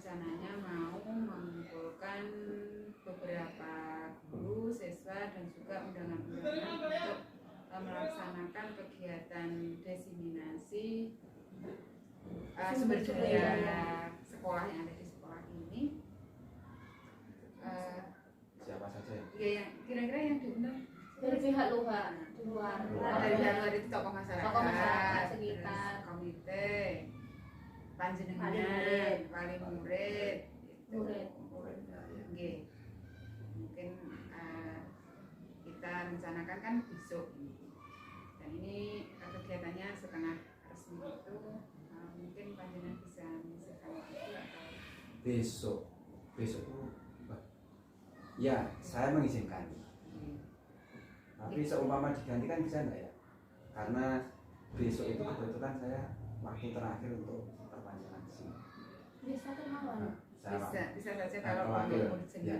rencananya mau mengumpulkan beberapa guru, siswa dan juga undangan-undangan untuk melaksanakan kegiatan diseminasi sumber daya sekolah yang ada di sekolah ini. Siapa saja? Ya, yang kira-kira yang diundang dari pihak luar, di luar. Dari luar itu tokoh masyarakat sekitar, komite, panjenengan, wali murid, mungkin kita rencanakan kan besok ini. Dan ini kegiatannya setengah resmi itu mungkin panjenengan bisa menyiapkan waktu atau besok itu ya saya mengizinkan. Tapi seumpama diganti kan bisa enggak ya? Karena besok itu kebetulan saya waktu terakhir untuk perpanjangan SIM. Bisa kemauan. Bisa saja kalau wakil ya.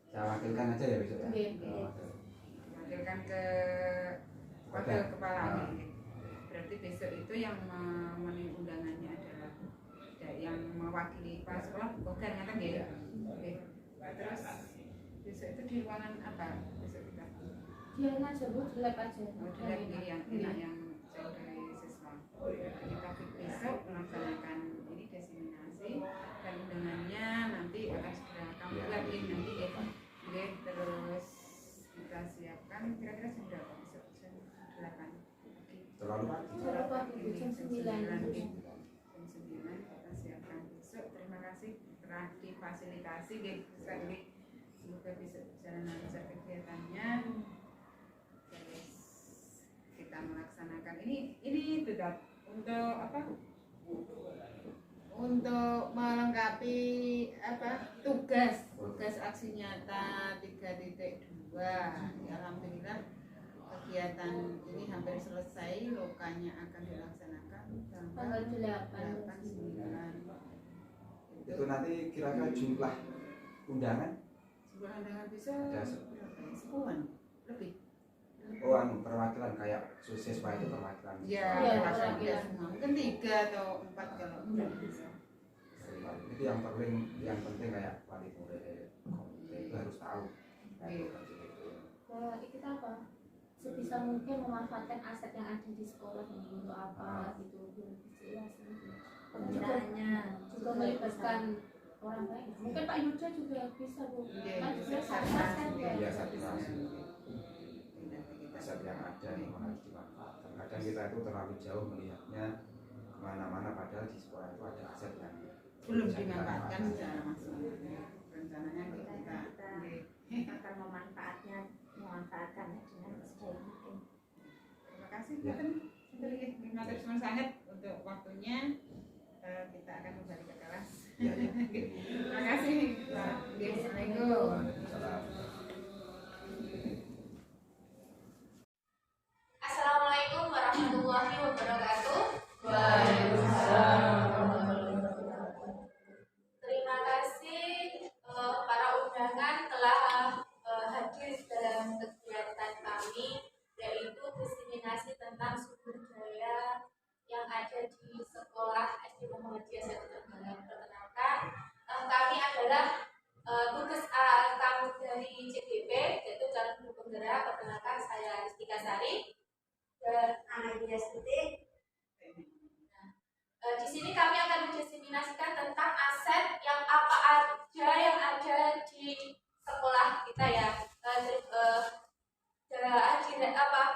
Saya wakilkan aja ya besok ya. Wakilkan ke wakil kepala. Berarti besok itu yang memenuhi undangannya adalah yang mewakili kepala sekolah bukan kan ya? Terus besok itu di ruangan apa besok kita? Dia aja bu, di lab aja. Di lab ini yang jauh dari siswa. Kita besok melaksanakan ini diseminasi dan undangannya nanti akan segera kami buat link nanti ya. Oke, terus kita siapkan kira-kira jam berapa besok? Jam 8 terlalu pagi. Jam 9. Jam 9 kita siapkan besok. Terima kasih telah difasilitasi gitu. Semoga bisa berjalan lancar kegiatannya. Terus kita melaksanakan ini tetap untuk apa? Untuk melengkapi tugas aksi nyata 3.2. Ya, alhamdulillah kegiatan ini hampir selesai, lokanya akan dilaksanakan tanggal 8/9. Itu nanti kira-kira jumlah undangan? Jumlah undangan bisa 10-an lebih. Oh, perwakilan kayak siswa itu perwakilan. Iya, perwakilan semua. Mungkin 3 atau 4 kalau bisa. Itu yang penting kayak wali murid, komite itu harus tahu. Kita apa? Sebisa mungkin memanfaatkan aset yang ada di sekolah ini untuk apa gitu, jelas. Penggunaannya juga melibatkan orang lain. Mungkin Pak Yuda juga bisa bu. Kan dia kan ya aset yang ada memang harus dimanfaatkan. Kadang kita itu terlalu jauh melihatnya kemana-mana padahal di sekolah itu ada aset yang belum dimanfaatkan secara maksimal. Rencananya kita akan memanfaatkan dengan sebaik mungkin. Terima kasih terima kasih sangat untuk waktunya. Kita akan kembali ke kelas. Terima kasih Pak. Assalamualaikum. Assalamualaikum warahmatullahi wabarakatuh. Terima kasih para undangan telah hadir dalam kegiatan kami, yaitu diseminasi tentang sumber daya yang ada di sekolah SD Muhammadiyah Satu Tegalan. Perkenalkan, kami adalah tugas kami dari CGP, yaitu Calon Guru Penggerak. Perkenalkan, saya Ristika Sari dan Anadia Stuti. Di sini kami akan mendiseminasikan tentang aset yang apa aja yang ada di sekolah kita ya.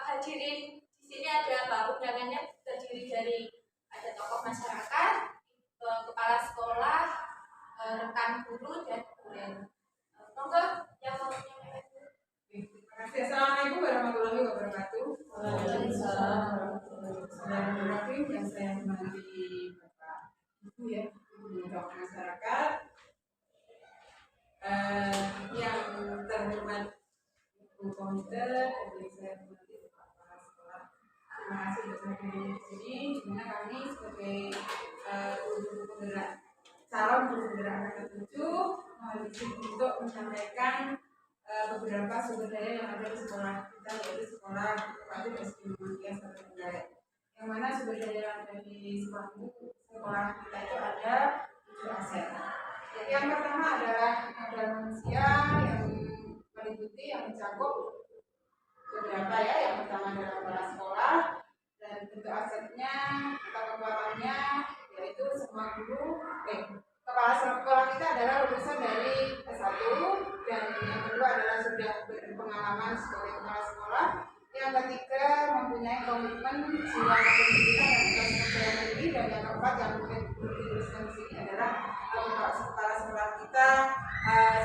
Hadirin di sini ada undangannya terdiri dari ada tokoh masyarakat, kepala sekolah, rekan guru dan murid. Monggo yang mau menyampaikan. Terima kasih. Assalamualaikum warahmatullahi wabarakatuh. Bismillahirrahmanirrahim. Yang saya hormati Bapak Ibu ya, Ibu tokoh masyarakat, yang terhormat Ibu Komite, dan saya hormati Bapak Kepala Sekolah. Terima kasih sudah hadir di sini, di mana kami sebagai guru penggerak calon guru penggerak angkatan 7 di sini untuk menyampaikan beberapa sumber daya yang ada di sekolah kita, yaitu sekolah Bupati SD Muhammadiyah Satu Tegalan. Yang mana sumber daya yang ada di sekolah kita itu ada 7 aset. kepala sekolah kita adalah lulusan dari S1, dan yang kedua adalah sudah berpengalaman sebagai kepala sekolah. Yang ketiga mempunyai komitmen jiwa pendidikan dan tugas kepercayaan diri, dan yang keempat yang mungkin dituliskan di sini adalah kepala sekolah kita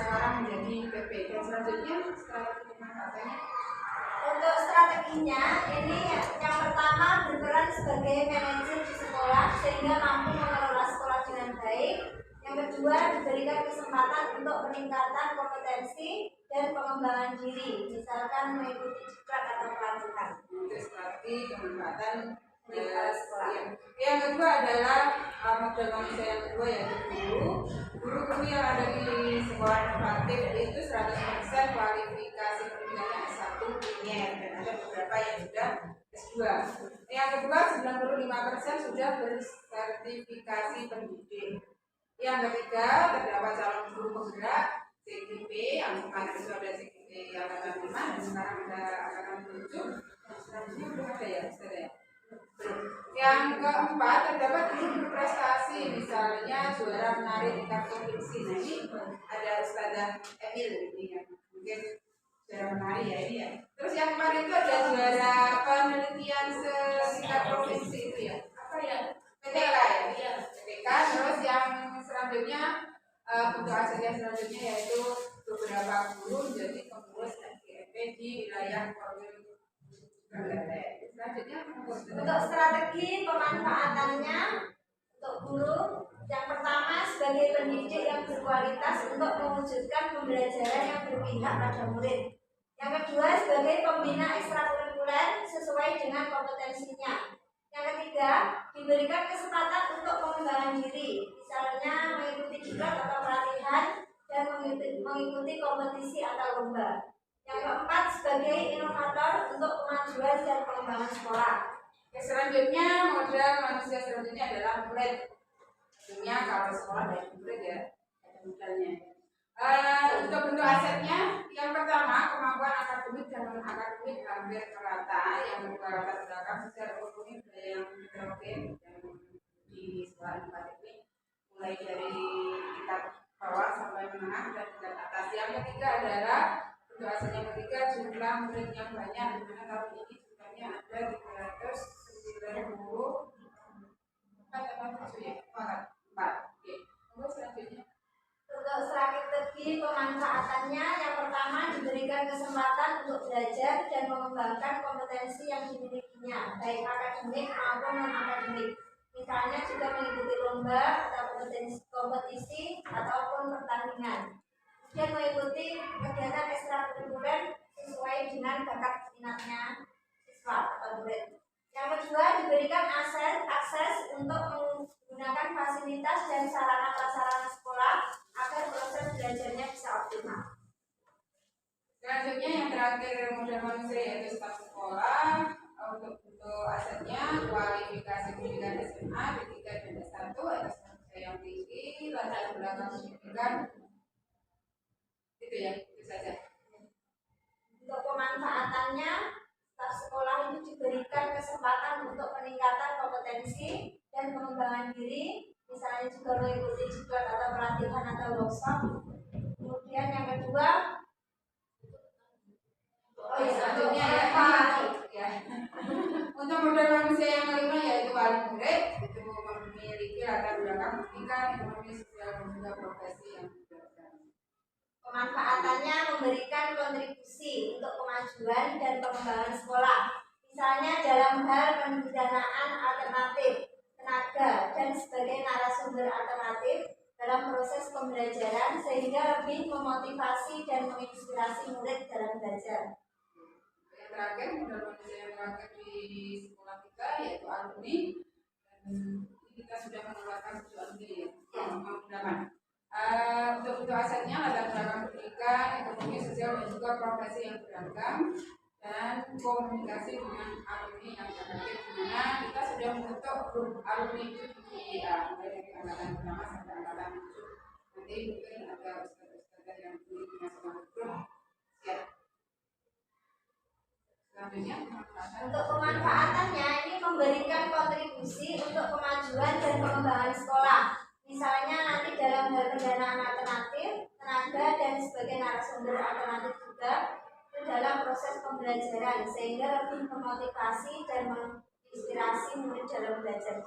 sekarang menjadi PP. Dan selanjutnya strategi pemanfaatannya. Untuk strateginya, ini yang pertama berperan sebagai manajer di sekolah sehingga mampu mengelola sekolah dengan baik. Yang kedua, diberikan kesempatan untuk peningkatan kompetensi dan pengembangan diri, misalkan mengikuti diklat atau pelatihan. Itu strategi pemanfaatan sekolah. Yang kedua adalah model manusia yang kedua, yaitu guru. Guru-guru yang ada di sekolah normatif itu 100% kualifikasi pendidikannya S1 linear, dan ada beberapa yang sudah S2. Yang kedua 95% sudah bersertifikasi pendidik. Yang ketiga terdapat calon guru penggerak CGP, yang kemarin itu ada CGP angkatan 5 dan sekarang ada angkatan 7. Selanjutnya belum ada ya, Ustaz ya? Yang keempat terdapat guru berprestasi, misalnya juara menari tingkat provinsi. Nah ini ada Ustazah Emil ini ya, mungkin juara menari ya ini ya. Terus yang kemarin itu ada juara penelitian setingkat provinsi itu ya, apa ya? PTK ya, PTK. Terus yang selanjutnya bentuk hasilnya selanjutnya yaitu beberapa guru menjadi pengurus SGMP di wilayah Korwil. Selanjutnya Untuk strategi pemanfaatannya untuk guru, yang pertama sebagai pendidik yang berkualitas untuk mewujudkan pembelajaran yang berpihak pada murid. Yang kedua sebagai pembina ekstrakurikuler sesuai dengan kompetensinya. Yang ketiga diberikan kesempatan untuk pengembangan diri, misalnya mengikuti diklat atau pelatihan dan mengikuti kompetisi atau lomba. Yang keempat sebagai inovator untuk kemajuan dan pengembangan sekolah. Selanjutnya model manusia selanjutnya adalah murid. Tentunya kalau sekolah dari murid ya ada modelnya. Untuk bentuk asetnya, yang pertama kemampuan akademik dan non akademik hampir merata. Yang kedua latar belakang sosial ekonomi budaya yang heterogen yang di sekolah edukatif ini mulai dari tingkat bawah sampai menengah dan tingkat atas. Yang ketiga adalah bentuk aset yang ketiga jumlah murid yang banyak, di mana tahun ini jumlahnya ada 390 Untuk strategi pemanfaatannya, yang pertama diberikan kesempatan untuk belajar dan mengembangkan kompetensi yang dimilikinya, baik akademik maupun non akademik. Misalnya juga mengikuti lomba atau kompetisi ataupun pertandingan. Kemudian mengikuti kegiatan ekstrakurikuler sesuai dengan bakat minatnya siswa atau murid. Yang kedua diberikan akses untuk menggunakan fasilitas dan sarana prasarana sekolah agar proses belajarnya bisa optimal. Selanjutnya yang terakhir model manusia yaitu staf sekolah. Untuk bentuk asetnya kualifikasi pendidikan SMA, D3 dan S1, atas manusia yang tinggi, latar belakang pendidikan. Itu ya, itu saja. Untuk pemanfaatannya, staf sekolah itu diberikan kesempatan untuk peningkatan kompetensi dan pengembangan diri, misalnya juga mengikuti diklat atau pelatihan atau workshop. Kemudian yang kedua, Selanjutnya ya. Untuk model manusia yang kelima yaitu wali murid, itu memiliki latar belakang pendidikan, ekonomi, sosial dan juga profesi yang berbeda. pemanfaatannya memberikan kontribusi untuk kemajuan dan pengembangan sekolah, misalnya dalam hal pendanaan alternatif, tenaga, dan sebagai narasumber alternatif dalam proses pembelajaran sehingga lebih memotivasi dan menginspirasi murid dalam belajar. Yang terakhir model manusia yang terakhir di sekolah kita yaitu alumni, dan kita sudah mengeluarkan 7 alumni ya, menggunakan. Untuk bentuk asetnya latar belakang pendidikan, ekonomi, sosial dan juga profesi yang beragam, dan komunikasi dengan alumni yang terakhir, di mana kita sudah membentuk grup alumni itu di mulai dari angkatan pertama sampai angkatan 7. Nanti mungkin ada ustadz-ustadz yang punya semangat grup siap. Selanjutnya Untuk pemanfaatannya ini memberikan kontribusi untuk kemajuan dan pengembangan sekolah, misalnya nanti dalam pendanaan alternatif, tenaga dan sebagai narasumber alternatif juga itu dalam proses pembelajaran sehingga lebih memotivasi dan menginspirasi murid dalam belajar.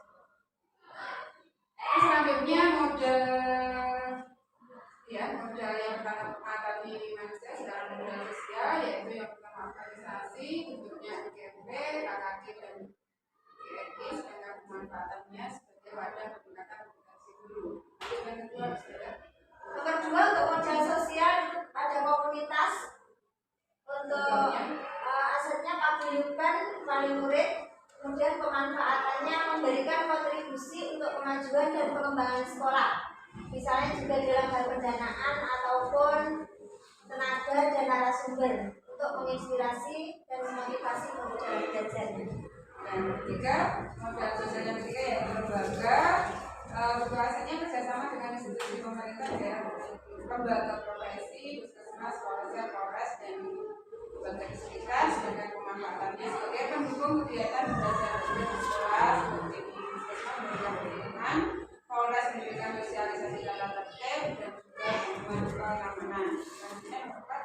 Selanjutnya model yang pertama tadi manusia secara model sosial, yaitu yang pertama organisasi, bentuknya IGMP, KKG dan GRI, sedangkan pemanfaatannya sebagai wadah menggunakan komunikasi guru. Yang kedua Nomor 2 untuk modal sosial itu ada komunitas untuk asetnya paguyuban wali murid, kemudian pemanfaatannya memberikan kontribusi untuk kemajuan dan pengembangan sekolah, misalnya juga dalam hal pendanaan ataupun tenaga dan narasumber untuk menginspirasi dan memotivasi murid dalam belajarnya. Dan ketiga, modal sosial yang ketiga yaitu lembaga. Bentuk asetnya kerjasama dengan institusi pemerintah daerah, lembaga profesi, puskesmas, polres, dan lembaga listrikan, sedangkan pemanfaatannya sebagai pendukung kegiatan belajar di sekolah seperti di puskesmas memberikan perlindungan, polres memberikan sosialisasi tata tertib, dan juga pengamanan.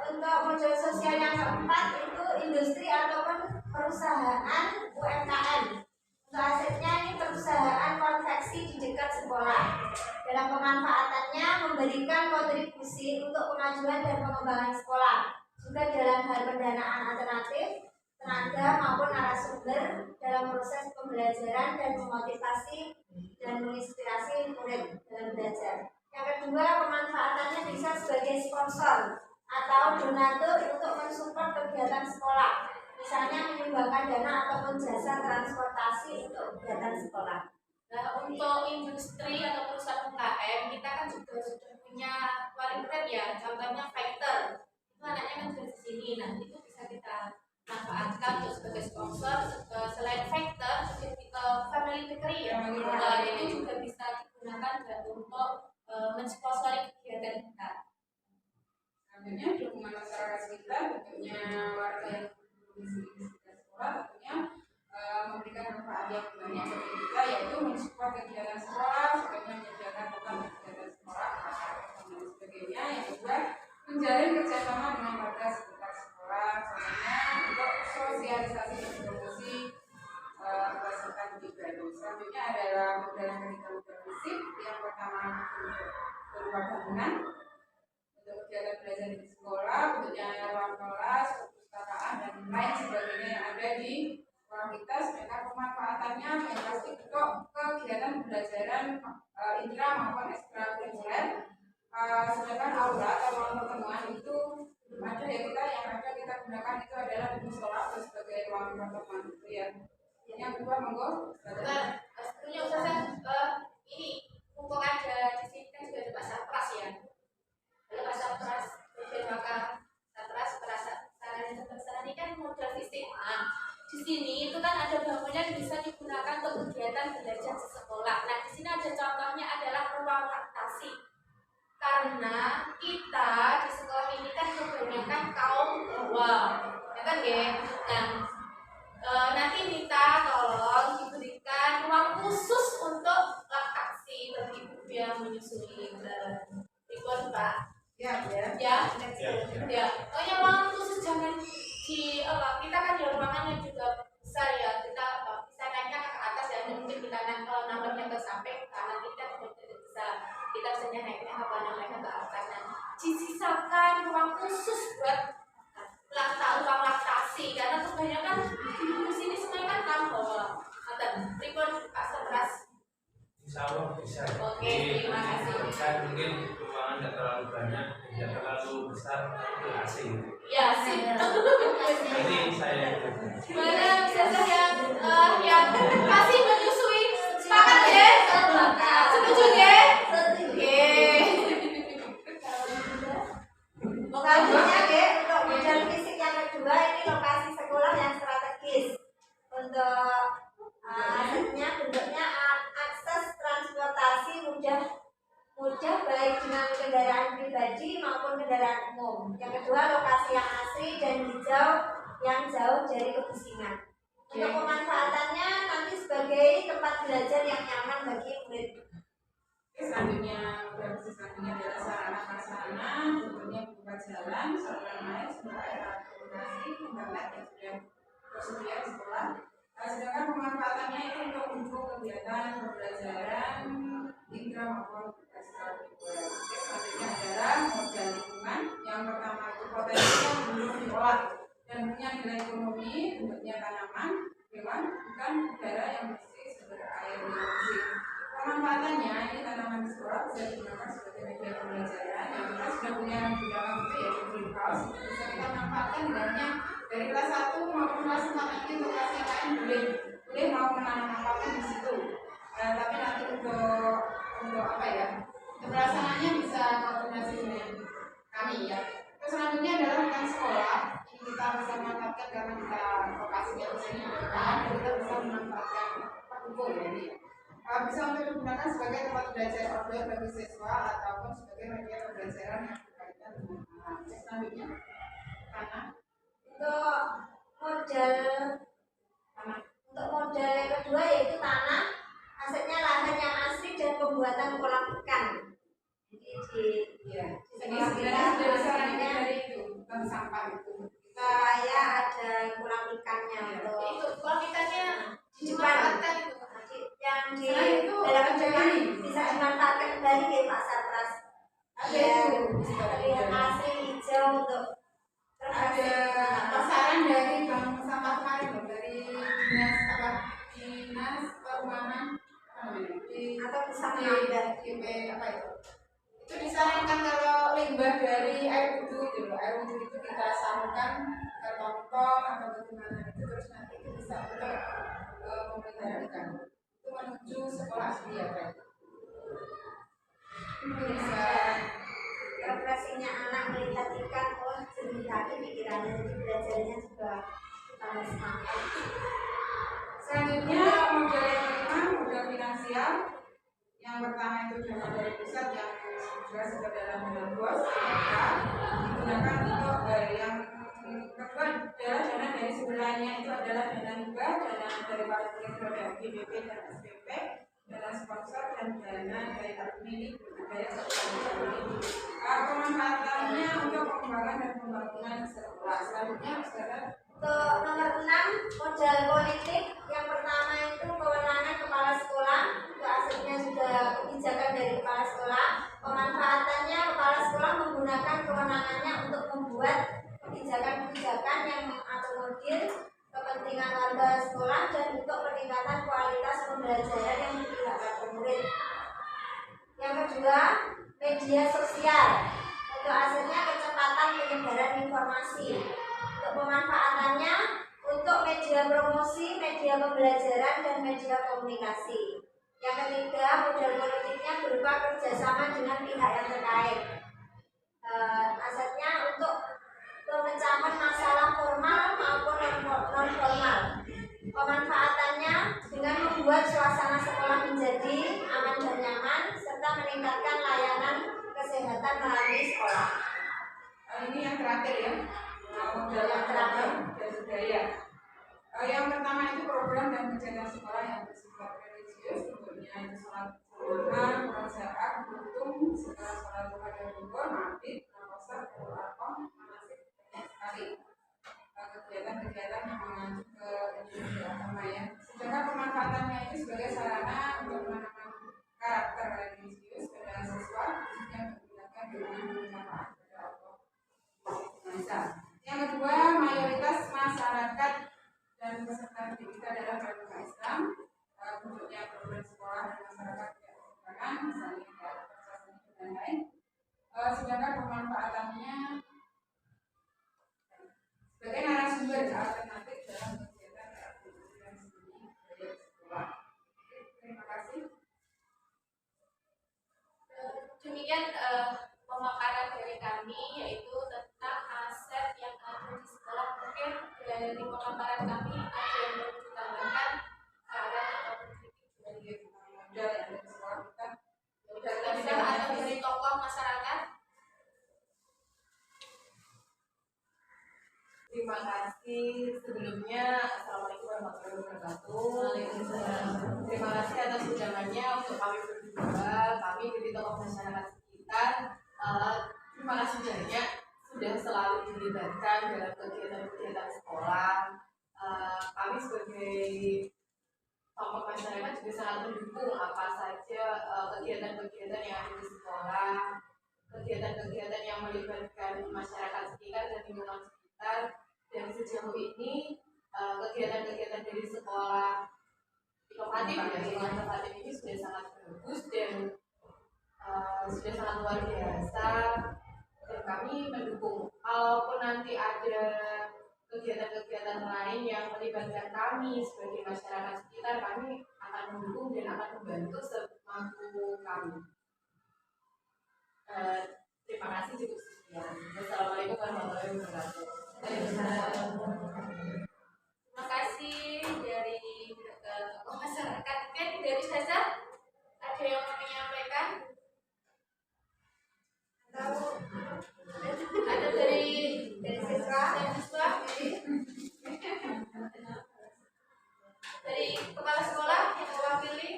Untuk modal sosial yang keempat itu industri ataupun perusahaan UMKM. Untuk asetnya ini perusahaan konveksi di dekat sekolah. Dalam pemanfaatannya memberikan kontribusi untuk kemajuan dan pengembangan sekolah. Juga dalam hal pendanaan alternatif, tenaga maupun narasumber dalam proses pembelajaran dan memotivasi dan menginspirasi murid dalam belajar. Yang kedua, pemanfaatannya bisa sebagai sponsor atau donatur untuk mensupport kegiatan sekolah, misalnya menyumbangkan dana ataupun jasa transportasi untuk kegiatan sekolah. Nah, untuk industri atau perusahaan UKM kita kan juga sudah punya wali murid ya, contohnya Factor itu anaknya kan juga di sini. Nah, itu bisa kita manfaatkan untuk sebagai sponsor. Selain Factor juga kita Family Bakery ya, itu juga bisa digunakan untuk mensponsori kegiatan kita. Selanjutnya dukungan masyarakat sekitar, bentuknya warga yang berdomisili di sekitar sekolah, tentunya memberikan manfaat yang banyak bagi kita, yaitu mensupport kegiatan sekolah, sebaiknya menyediakan tempat kegiatan sekolah, dan sebagainya. Yang kedua, menjalin kerjasama dengan warga sekitar sekolah, contohnya untuk sosialisasi dan promosi berdasarkan ibadah. Selanjutnya adalah modal yang ketiga, modal fisik. Yang pertama berupa bangunan untuk kegiatan belajar di sekolah, bentuknya ruang kelas, perpustakaan, dan lain sebagainya yang ada di sekolah kita. Sedangkan pemanfaatannya yang pasti untuk kegiatan pembelajaran intra maupun ekstrakurikuler. Sedangkan aula atau ruang pertemuan itu belum ada ya, yang ada kita gunakan itu adalah di musola sebagai ruang pertemuan itu ya. Yang kedua monggo. Sebetulnya Ustazah, ini mumpung ada di sini kan juga ada Pak Satras ya. Kalau Pak Satras, kemudian maka Satras perasaan ini kan modal fisik. Nah, di sini itu kan ada bangunan yang bisa digunakan untuk kegiatan belajar di sekolah. Nah, di sini ada contohnya adalah ruang laktasi. Karena kita di sekolah ini kan kebanyakan kaum hawa, ya kan ya. Nah, nanti minta tolong diberikan ruang khusus untuk laktasi bagi ibu yang menyusui. Ikut Pak. Ya. Pokoknya ruangan khusus jangan kita kan di ruangannya juga besar ya. Kita bisa naiknya ke atas ya, mungkin kita nambahnya ke samping karena kita tidak bisa naiknya naiknya ke atas. Nah, disisakan ruang khusus buat ruang laktasi karena kebanyakan di sini semuanya kan tambah. Ribon Pak Satras. Insya Allah bisa. Oke, terima kasih. Kan mungkin ruangan tidak terlalu banyak, tidak terlalu besar, itu asing. Ya, sih. Nanti saya. Gimana yang masih menyusui sepakat ya? Setuju ya? Oke. Selanjutnya untuk modal fisik yang kedua ini lokasi sekolah yang strategis. Untuk asetnya bentuknya akses transportasi mudah baik dengan kendaraan pribadi maupun kendaraan umum. Yang kedua lokasi yang asri dan hijau yang jauh dari kebisingan. Untuk pemanfaatannya nanti sebagai tempat belajar yang nyaman bagi murid. Selanjutnya modal selanjutnya jalan, saluran air, sumber air, alat komunikasi, internet yang sudah tersedia di sekolah. Sedangkan pemanfaatannya itu untuk mendukung kegiatan pembelajaran intra maupun ekstrakurikuler. Selanjutnya adalah modal lingkungan. Yang pertama itu potensi yang belum diolah dan punya nilai ekonomi, bentuknya tanaman, hewan, bukan udara yang bersih, sumber air yang bersih. Pemanfaatannya ini tanaman di sekolah bisa digunakan sebagai media pembelajaran. Yang kita sudah punya di dalam itu yaitu greenhouse, bisa kita manfaatkan hanya dari kelas 1 maupun kelas 4 nanti untuk kelas yang lain boleh mau menanam apapun di situ. Tapi nanti untuk apa ya? Untuk pelaksanaannya bisa koordinasi dengan kami ya. Terus selanjutnya adalah rekan sekolah. Ini kita bisa manfaatkan karena kita lokasinya di sini dan kita bisa memanfaatkan buku ya ini. Bisa untuk digunakan sebagai tempat belajar outdoor bagi siswa ataupun sebagai media pembelajaran yang berkaitan dengan alam. Selanjutnya, karena Untuk modal yang kedua yaitu tanah, asetnya lahan yang asli dan pembuatan kolam ikan. Jadi di ini sekolah kita sebenarnya sudah disarankan misalnya dari itu tentang sampah itu. supaya ada kolam ikannya untuk Itu kolam ikannya dimanfaatkan itu. yang di Selain itu, dalam ada anjuran ini. bisa dimanfaatkan kembali ke Pak Satras. Ada Ya, itu, bisa terlihat dilihat. asli hijau untuk Ada saran dari Bang Sampah kemarin loh, dari dinas perumahan atau bisa di menambah. DP apa itu disarankan kalau limbah dari air wudhu itu loh, air wudhu itu kita salurkan ke tong-tong atau bagaimana itu, terus nanti itu bisa untuk memelihara ikan itu menuju sekolah asli ya kan. Itu bisa Refleksinya anak melihat ikan, oh jernih hati pikirannya, jadi belajarnya juga tambah semangat. selanjutnya modal yang kelima, modal finansial. Yang pertama itu dana dari pusat yang juga sudah dalam modal bos digunakan untuk yang kedua adalah dana dari sebelahnya itu adalah dana hibah, dana dari para direktur dari GBP dan SPP, dana sponsor dan dana dari alumni budaya pemanfaatannya untuk pengembangan dan pembangunan sekolah. Selanjutnya adalah Untuk nomor 6, modal politik. Yang pertama itu kewenangan kepala sekolah, itu asetnya juga kebijakan dari kepala sekolah. Pemanfaatannya, kepala sekolah menggunakan kewenangannya untuk membuat kebijakan-kebijakan yang mengakomodir kepentingan warga sekolah dan untuk peningkatan kualitas pembelajaran yang dirasakan murid. Yang kedua, media sosial. Untuk asetnya kecepatan penyebaran informasi. Untuk pemanfaatannya untuk media promosi, media pembelajaran, dan media komunikasi. Yang ketiga, modal politiknya berupa kerjasama dengan pihak yang terkait. Asetnya untuk pemecahan masalah formal maupun non formal. Pemanfaatannya dengan membuat suasana sekolah menjadi aman dan nyaman serta meningkatkan layanan kesehatan melalui sekolah. ini yang terakhir ya, modal yang terakhir dan budaya. Yang pertama itu program dan kegiatan sekolah yang bersifat religius, tentunya itu sholat Jumat, sholat zakat, kuntum, segala sholat duha dan rukun, mabit, puasa, berlakom, manasik, banyak sekali kegiatan-kegiatan yang mengacu ke ilmu agama ya. Sedangkan pemanfaatannya itu sebagai sarana untuk menanamkan karakter religius pada siswa, khususnya menggunakan dengan manfaat pada Allah. Yang kedua, mayoritas masyarakat dan peserta pendidikan adalah beragama Islam. Bentuknya program sekolah dan masyarakat tidak beragama, misalnya dan lain. Sedangkan pemanfaatannya sebagai narasumber alternatif dalam kegiatan dan studi budaya sekolah. Terima kasih. Demikian pemaparan dari kami, yaitu tentang aset yang ada di sekolah. Mungkin dari pemaparan kami ada yang perlu ditambahkan, saran atau kritik dari Modal yang ada di sekolah kita. atau dari tokoh masyarakat. Terima kasih sebelumnya. Assalamualaikum warahmatullahi wabarakatuh. Terima kasih atas undangannya untuk kami berdua, kami dari tokoh masyarakat sekitar. Terima kasih banyak. sudah selalu dilibatkan dalam kegiatan-kegiatan sekolah. Kami sebagai tokoh masyarakat juga sangat mendukung apa saja kegiatan-kegiatan yang ada di sekolah, kegiatan-kegiatan yang melibatkan masyarakat sekitar dan lingkungan sekitar. Dan sejauh ini kegiatan-kegiatan dari sekolah inovatif ya, sekolah inovatif ini sudah sangat bagus dan sudah sangat luar biasa, dan kami mendukung. Kalaupun nanti ada kegiatan-kegiatan lain yang melibatkan kami sebagai masyarakat sekitar, kami akan mendukung dan akan membantu semampu kami. Terima kasih, cukup sekian. Wassalamualaikum warahmatullahi wabarakatuh. Terima kasih dari tokoh masyarakat. Mungkin dari Saza ada yang mau menyampaikan? Ada dari siswa, dari kepala sekolah yang mewakili.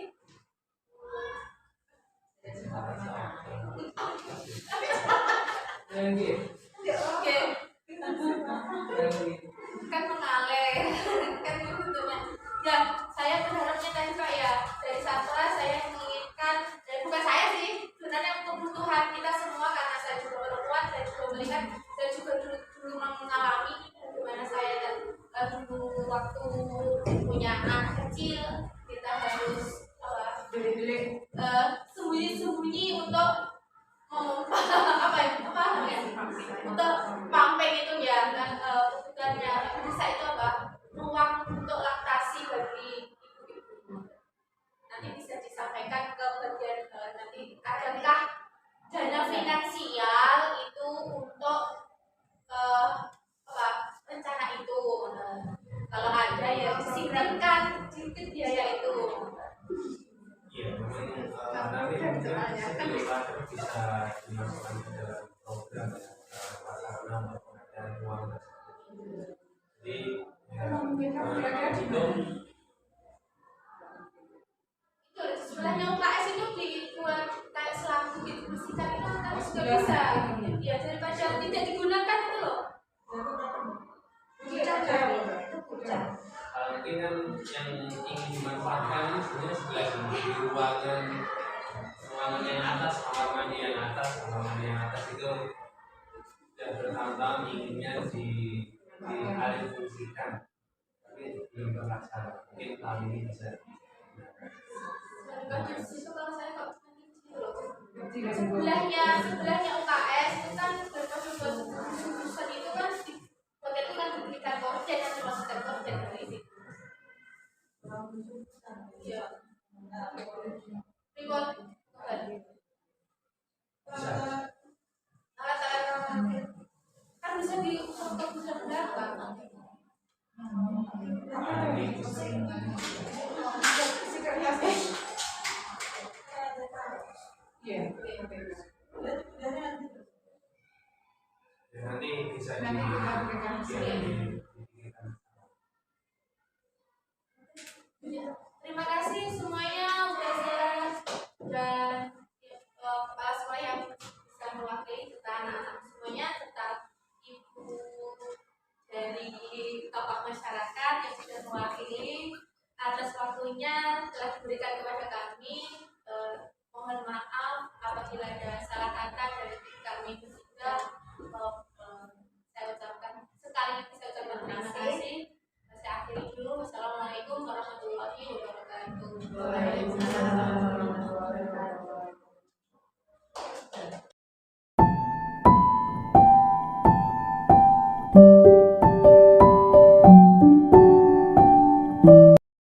Oke. Kan mengalir, kan bentuknya. Ya, saya berharapnya tadi Pak ya, dari Satra saya menginginkan, dan bukan saya sih, sebenarnya untuk kebutuhan kita semua, karena saya juga perempuan, saya juga melihat, saya juga dulu mengalami bagaimana saya dulu waktu punya anak kecil, kita harus sembunyi-sembunyi untuk untuk pumping itu ya, kan kebutuhannya bisa itu apa, ruang untuk laktasi bagi ibu-ibu. Nanti bisa disampaikan ke bagian nanti adakah dana finansial itu untuk rencana itu. Kalau ada ya disingkirkan sedikit biaya itu. Iya, memang nanti mungkin bisa dimasukkan ke dalam program karena pengadaan uang tersebut. Jadi itu Sebelahnya UKS itu dibuat kayak selambu gitu, bersihkan itu kan juga bisa. Ya daripada tidak digunakan itu loh. mungkin kan yang ingin dimanfaatkan sebenarnya sebelah di ruangan yang atas, kamar mandi yang atas itu sudah bertahun-tahun inginnya dialih fungsikan, tapi belum terlaksana. Mungkin tahun ini bisa. Kalau saya kok sebelahnya UKS itu kan jurusan itu kan waktu itu kan diberikan korden yang dimasukkan korden dari situ. Iya. Reward alat-alat kan bisa diukur bisa berapa? Nanti bisa dipikirkan. Terima kasih semuanya udah jelas, dan kepala sekolah yang bisa mewakili serta anak-anak semuanya, serta ibu dari tokoh masyarakat yang sudah mewakili atas waktunya telah diberikan kepada kami. Mohon maaf apabila ada salah kata dari kami juga. Saya ucapkan sekali lagi, saya ucapkan terima kasih.